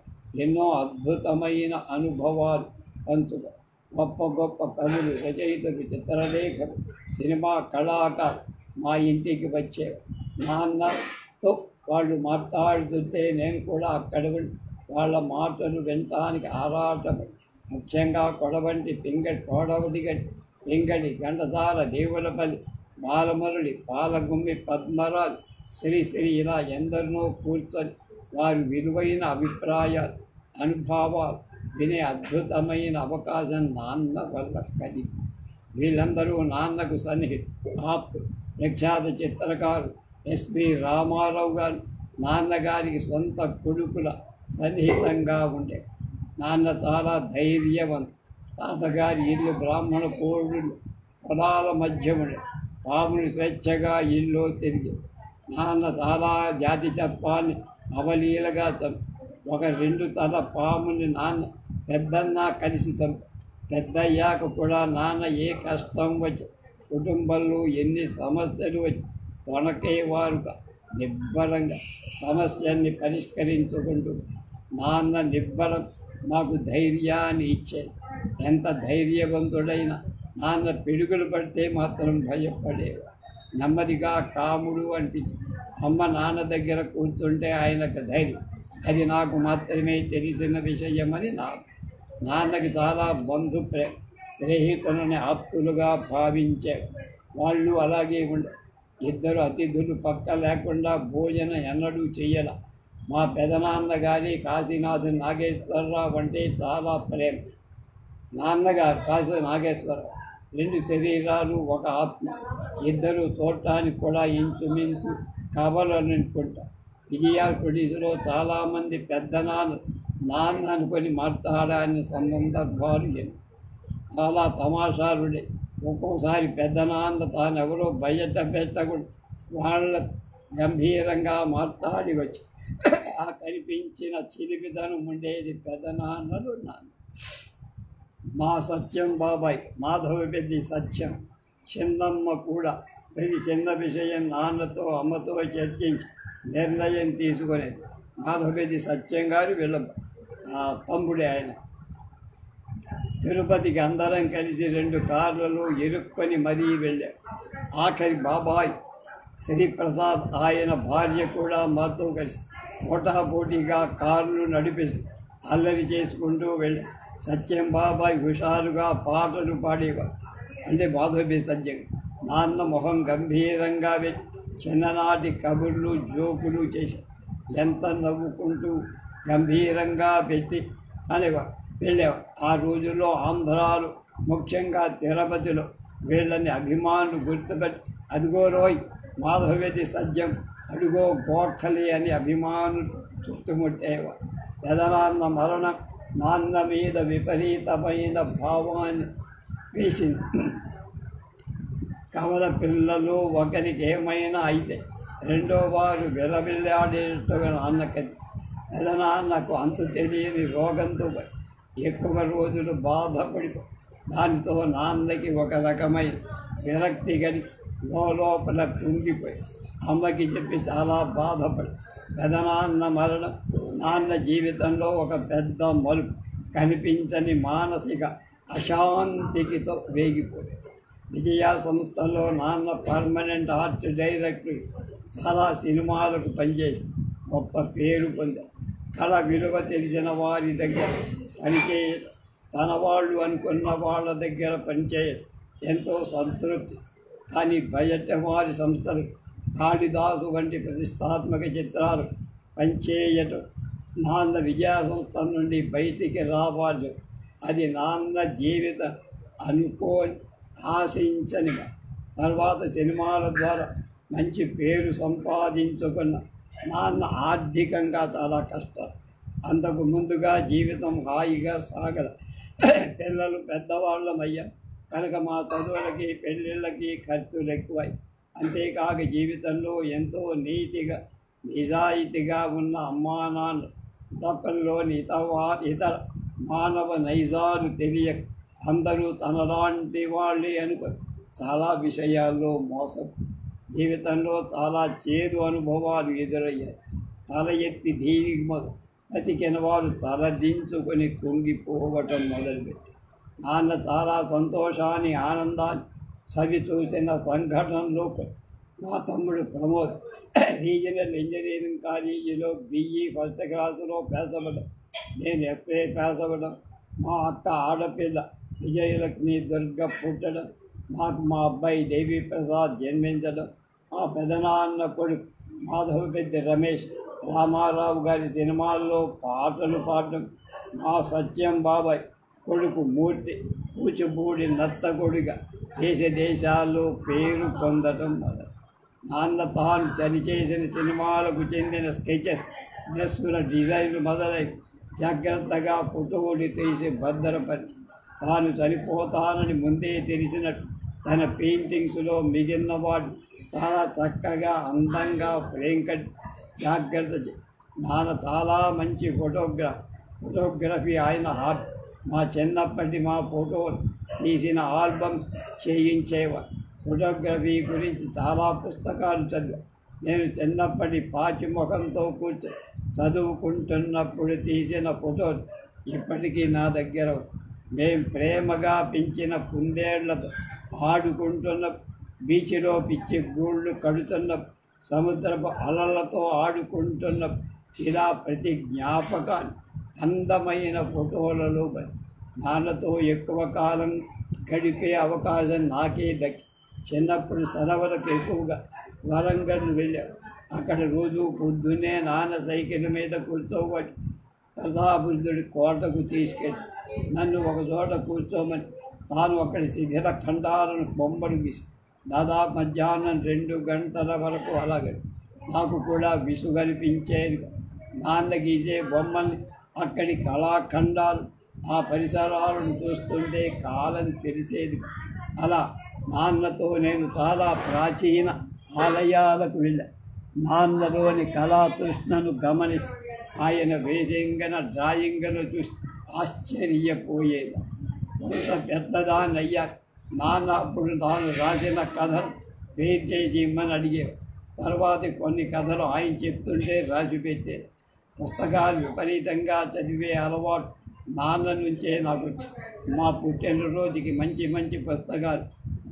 ఎన్నో అద్భుతమైన అనుభవాలు పంచుకో. గొప్ప గొప్ప కవులు, రచయితలు, చిత్రలేఖలు, సినిమా కళాకారులు మా ఇంటికి వచ్చేవారు. నాన్నతో వాళ్ళు మాట్లాడుతుంటే నేను కూడా అక్కడ వాళ్ళ మాటలు వినటానికి ఆరాటం. ముఖ్యంగా కొడవంటి కోడవటిగట్టి, పింగళి, ఘంటసాల, దేవులపల్లి, బాలమురళి, పాలగుమ్మి, పద్మరాజు, శ్రీశ్రీ ఇలా ఎందరినో కూర్చొని వారి విలువైన అభిప్రాయాలు, అనుభవాలు వినే అద్భుతమైన అవకాశం నాన్న వల్ల కలిగి. వీళ్ళందరూ నాన్నకు సన్నిహితులు, ఆప్తులు. ప్రఖ్యాత చిత్రకారులు ఎస్పి రామారావు గారు నాన్నగారికి సొంత కొడుకుల సన్నిహితంగా ఉండే. నాన్న చాలా ధైర్యవంతుడు. తాతగారి ఇల్లు బ్రాహ్మణ కోడులు పొలాల మధ్య ఉండే. పాముని స్వేచ్ఛగా ఇల్లు తిరిగి. నాన్న చాలా జాతి తత్వాన్ని అవలీలగా చంపి ఒక 2 తల పాముని నాన్న పెద్దన్నా కలిసి చంపి. పెద్దయ్యాక కూడా నాన్న ఏ కష్టం వచ్చి, కుటుంబంలో ఎన్ని సమస్యలు వచ్చి వణకేవారుగా నిబ్బరంగా సమస్యల్ని పరిష్కరించుకుంటూ నాన్న నిబ్బరం మాకు ధైర్యాన్ని ఇచ్చేది. ఎంత ధైర్యవంతుడైనా నాన్న పిడుగులు పడితే మాత్రం భయపడేవాడు. నెమ్మదిగా కాముడు అనిపించి అమ్మ నాన్న దగ్గర కూర్చుంటే ఆయనకు ధైర్యం. అది నాకు మాత్రమే తెలిసిన విషయమని నాన్నకి చాలా స్నేహితులని ఆప్తులుగా భావించే వాళ్ళు అలాగే ఇద్దరు అతిథులు పక్క లేకుండా భోజనం ఎన్నడూ చెయ్యాల. మా పెదనాన్న గారి కాశీనాథ్ నాగేశ్వరరావు అంటే చాలా ప్రేమ. నాన్నగారు కాశీ నాగేశ్వరరావు 2 శరీరాలు ఒక ఆత్మ. ఇద్దరు చూడటానికి కూడా ఇంచుమించు కావాలనుకుంటారు. విజయ ప్రొడ్యూసులో చాలామంది పెద్ద నాన్న అనుకొని మాట్లాడని సందర్భాలు చాలా తమాషాలుడే. ఒక్కోసారి పెద్ద నాన్న తానెవరో బయట పెట్టకుండా వాళ్ళ గంభీరంగా మాట్లాడి వచ్చి ఆ కనిపించిన చిలిపిదనం ఉండేది పెదనాన్నలు నాన్న. మా సత్యం బాబాయ్ మాధవపెద్ది సత్యం చిన్నమ్మ కూడా ప్రతి చిన్న విషయం నాన్నతో అమ్మతో చర్చించి నిర్ణయం తీసుకునేది. మాధవపెద్ది సత్యం గారు వీళ్ళ తమ్ముడే ఆయన. తిరుపతికి అందరం కలిసి 2 కార్లలో ఇరుక్కొని మరీ వెళ్ళాం. ఆఖరి బాబాయ్ శ్రీప్రసాద్ ఆయన భార్య కూడా మాతో కలిసి పోటాపోటీగా కార్లు నడిపిస్తూ అల్లరి చేసుకుంటూ వెళ్ళాం. సత్యం బాబాయ్ హుషారుగా పాటలు పాడేవారు. అంటే మాధవపెద్ది సత్యం. నాన్న మొహం గంభీరంగా వెళ్ళి చిన్ననాటి కబుర్లు జోకులు చేసి ఎంత నవ్వుకుంటూ గంభీరంగా పెట్టి అనేవారు వెళ్ళేవారు. ఆ రోజుల్లో ఆంధ్రాలు ముఖ్యంగా తిరుపతిలో వీళ్ళని అభిమానులు గుర్తుపెట్టి అదిగో రోయ్ మాధవపెద్ది సత్యం, అడుగో గోఖలి అని అభిమానులు చుట్టుముట్టేవారు. పెదనాన్న మరణం నాన్న మీద విపరీతమైన భావాన్ని వేసింది. కవల పిల్లలు ఒకరికి ఏమైనా అయితే రెండో వారు విలవిల్లాడేట్టుగా నాన్నకది. పెదనాన్నకు అంతు తెలియని రోగంతో ఎక్కువ రోజులు బాధపడిపో దానితో నాన్నకి ఒక రకమైన విరక్తి గడి లోపల కుంగిపోయి అమ్మకి చెప్పి చాలా బాధపడి పెదనాన్న మరణం నాన్న జీవితంలో ఒక పెద్ద మలుపు. కనిపించని మానసిక అశాంతికితో వేగిపోయి విజయ సంస్థలో నాన్న పర్మనెంట్ ఆర్ట్ డైరెక్టర్. చాలా సినిమాలకు పనిచేసి గొప్ప పేరు పొందారు. కళ విలువ తెలిసిన వారి దగ్గర పనిచేయదు, తన వాళ్ళు అనుకున్న వాళ్ళ దగ్గర పనిచేయదు ఎంతో సంతృప్తి. కానీ బయట వారి సంస్థలు కాళిదాసు వంటి ప్రతిష్టాత్మక చిత్రాలు పనిచేయటం నాన్న విజయ సంస్థ నుండి బయటికి రావాలి. అది నాన్న జీవిత అనుకోని ఆశించని. తర్వాత సినిమాల ద్వారా మంచి పేరు సంపాదించుకున్న నాన్న ఆర్థికంగా చాలా కష్టం. అంతకు ముందుగా జీవితం హాయిగా సాగల. పిల్లలు పెద్దవాళ్ళమయ్యా కనుక మా చదువులకి పెళ్ళిళ్ళకి ఖర్చులు ఎక్కువై, అంతేకాక జీవితంలో ఎంతో నీతిగా నిజాయితీగా ఉన్న అమ్మా నాన్న లోకంలోని ఇతర మానవ నైజాలు తెలియక అందరూ తనలాంటి వాళ్ళే అనుకొని చాలా విషయాల్లో మోసం. జీవితంలో చాలా చేదు అనుభవాలు ఎదురయ్యాయి. తల ఎత్తి బతికిన వారు తలదించుకొని కుంగిపోవటం మొదలుపెట్టి నాన్న చాలా సంతోషాన్ని ఆనందాన్ని చవి చూసిన సంఘటనలో మా తమ్ముడు ప్రమోద్ రీజనల్ ఇంజనీరింగ్ కాలేజీలో BE ఫస్ట్ క్లాసులో పాస్ అవ్వడం, నేను FA పాస్ అవ్వడం, మా అక్క ఆడపిల్ల విజయలక్ష్మి దుర్గ పుట్టడం, నాకు మా అబ్బాయి దేవి ప్రసాద్ జన్మించడం, మా పెదనాన్న కొడుకు మాధవపెద్ది రమేష్ రామారావు గారి సినిమాల్లో పాటలు పాడడం, మా సత్యం బాబాయ్ కొడుకు మూర్తి కూచిపూడి నర్తకుడిగా దేశాల్లో పేరు పొందడం మొదలు. నాన్న తాను చనిచేసిన సినిమాలకు చెందిన స్కెచెస్, డ్రెస్సుల డిజైన్లు మొదలై జాగ్రత్తగా ఫోటోలు తీసి భద్రపరిచి తాను చనిపోతానని ముందే తెలిసినట్టు తన పెయింటింగ్స్లో మిగిలిన వాడు చాలా చక్కగా అందంగా ఫ్రేమ్ కట్టి జాగ్రత్త నాన్న చాలా మంచి ఫోటోగ్రఫీ ఆయన హార్ట్. మా చిన్నప్పటి మా ఫోటోలు తీసిన ఆల్బమ్ చేయించేవారు. ఫోటోగ్రఫీ గురించి చాలా పుస్తకాలు చదివా. నేను చిన్నప్పటి పాచిముఖంతో కూర్చొని చదువుకుంటున్నప్పుడు తీసిన ఫోటోలు ఇప్పటికీ నా దగ్గర. మేం ప్రేమగా పెంచిన కుందేళ్లతో ఆడుకుంటున్న, బీచ్లో పిచ్చి గూళ్ళు కడుతున్న, సముద్రపు అలలతో ఆడుకుంటున్న ఇలా ప్రతి జ్ఞాపకాన్ని అందమైన ఫోటోలలో నాన్నతో ఎక్కువ కాలం గడిపే అవకాశం నాకే దక్కి చిన్నప్పుడు సెలవులకు ఎక్కువగా వరంగల్ వెళ్ళాను. అక్కడ రోజు పొద్దున్నే నాన్న సైకిల్ మీద కూర్చోబట్టి ప్రతాపరుద్రుడి కోటకు తీసుకెళ్ళి నన్ను ఒక చోట కూర్చోమని తాను అక్కడి శిథిల ఖండాలను బొమ్మలు గీసి దాదాపు మధ్యాహ్నం 2 గంటల వరకు అలాగే నాకు కూడా విసుగనిపించేది. నాన్న గీసే బొమ్మల్ని అక్కడి కళాఖండాలు ఆ పరిసరాలను చూస్తుంటే కాలం తెలిసేది. అలా నాన్నతో నేను చాలా ప్రాచీన ఆలయాలకు వెళ్ళాను. నాన్నలోని కళాతృష్ణను గమనిస్తూ ఆయన వేసింగన డ్రాయింగ్ను చూసి ఆశ్చర్యపోయేది. కొంత పెద్దదాన్నయ్యా నాన్న అప్పుడు తాను రాసిన కథను పేరు చేసి ఇమ్మని అడిగేవి. తర్వాత కొన్ని కథలు ఆయన చెప్తుంటే రాసి పెట్టేది. పుస్తకాలు విపరీతంగా చదివే అలవాటు నాన్న నుంచే నాకు మా పుట్టినరోజుకి మంచి మంచి పుస్తకాలు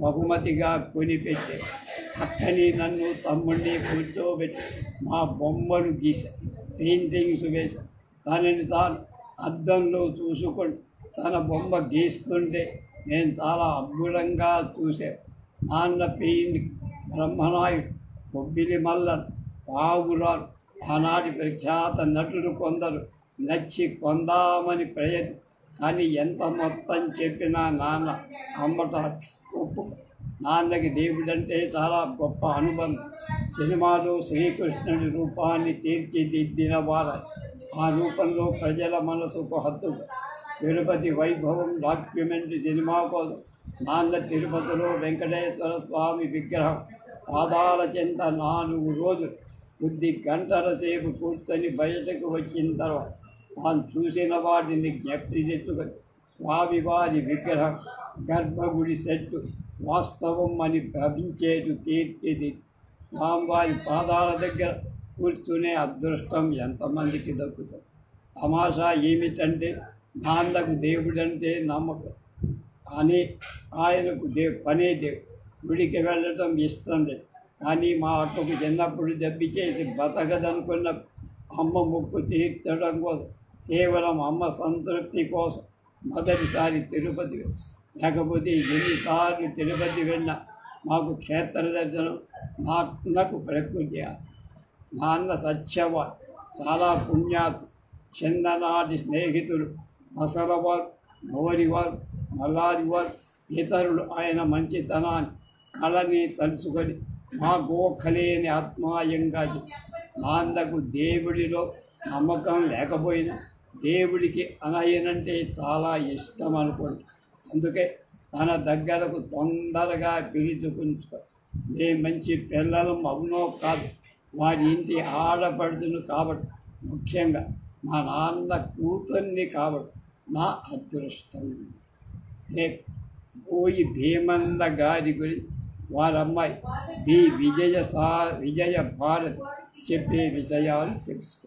బహుమతిగా కొనిపెట్టే. అక్కని నన్ను తమ్ముడిని కూర్చోబెట్టి మా బొమ్మను గీశాను, పెయింటింగ్స్ వేశాను. తనని తాను అద్దంలో చూసుకొని తన బొమ్మ గీస్తుంటే నేను చాలా అద్భుతంగా చూశాను. నాన్న పెయింట్ బ్రహ్మనాయుడు, బొబ్బిలి మల్లన్, పావురాలు ఆనాటి ప్రఖ్యాత నటులు కొందరు నచ్చి కొందామని ప్రయత్నం. కానీ ఎంత మొత్తం చెప్పినా నాన్న అమ్మట ఒప్పు. నాన్నకి దేవుడంటే చాలా గొప్ప అనుబంధం. సినిమాలో శ్రీకృష్ణుడి రూపాన్ని తీర్చిదిద్దిన వారు ఆ రూపంలో ప్రజల మనసుకు హత్తుకు. తిరుపతి వైభవం డాక్యుమెంటరీ సినిమా కోసం నాన్న తిరుపతిలో వెంకటేశ్వర స్వామి విగ్రహం పాదాల చెంత 4 రోజులు కొద్ది గంటల సేపు కూర్చొని బయటకు వచ్చిన తర్వాత తాను చూసిన వాటిని జ్ఞప్తి తెచ్చుకొని స్వామివారి విగ్రహం గర్భగుడి సెట్టు వాస్తవం అని భవించేటు తీర్చిది. స్వామివారి పాదాల దగ్గర కూర్చునే అదృష్టం ఎంతమందికి దక్కుతుంది. తమాషా ఏమిటంటే నాన్నకు దేవుడంటే నమ్మకం, కానీ ఆయనకు పనే దేవుడు. గుడికి వెళ్ళటం ఇష్టం లేదు. కానీ మా అక్కకు చిన్నప్పుడు దెబ్బి చేసి బతకదనుకున్న అమ్మ మొక్కు తీర్చడం కోసం, కేవలం అమ్మ సంతృప్తి కోసం మొదటిసారి తిరుపతి. లేకపోతే ఎన్నిసార్లు తిరుపతి వెళ్ళినా మాకు క్షేత్ర దర్శనం నాకు ప్రకృతి. నాన్న సత్యవాడు, చాలా పుణ్యాత్. చిన్ననాటి స్నేహితులు మసలవారు, మోరివారు, మల్లారివారు, ఇతరులు ఆయన మంచితనాన్ని కళని తలుచుకొని మా గోఖలేని ఆత్మాయంగా. నాన్నకు దేవుడిలో నమ్మకం లేకపోయినా దేవుడికి అనయనంటే చాలా ఇష్టం అనుకోండి. అందుకే తన దగ్గరకు తొందరగా పిలుచుకుంటూ మేము మంచి పిల్లలం అవునో కాదు, వారి ఇంటి ఆడపడుతును కాబట్టి, ముఖ్యంగా మా నాన్న కూతుర్ని కాబట్టి నా అదృష్టం. రేపు పోయి భీమన్న గారి గురించి వారమ్మాయి విజయ భారత్ చెప్పే విషయాలు తెలుసుకో.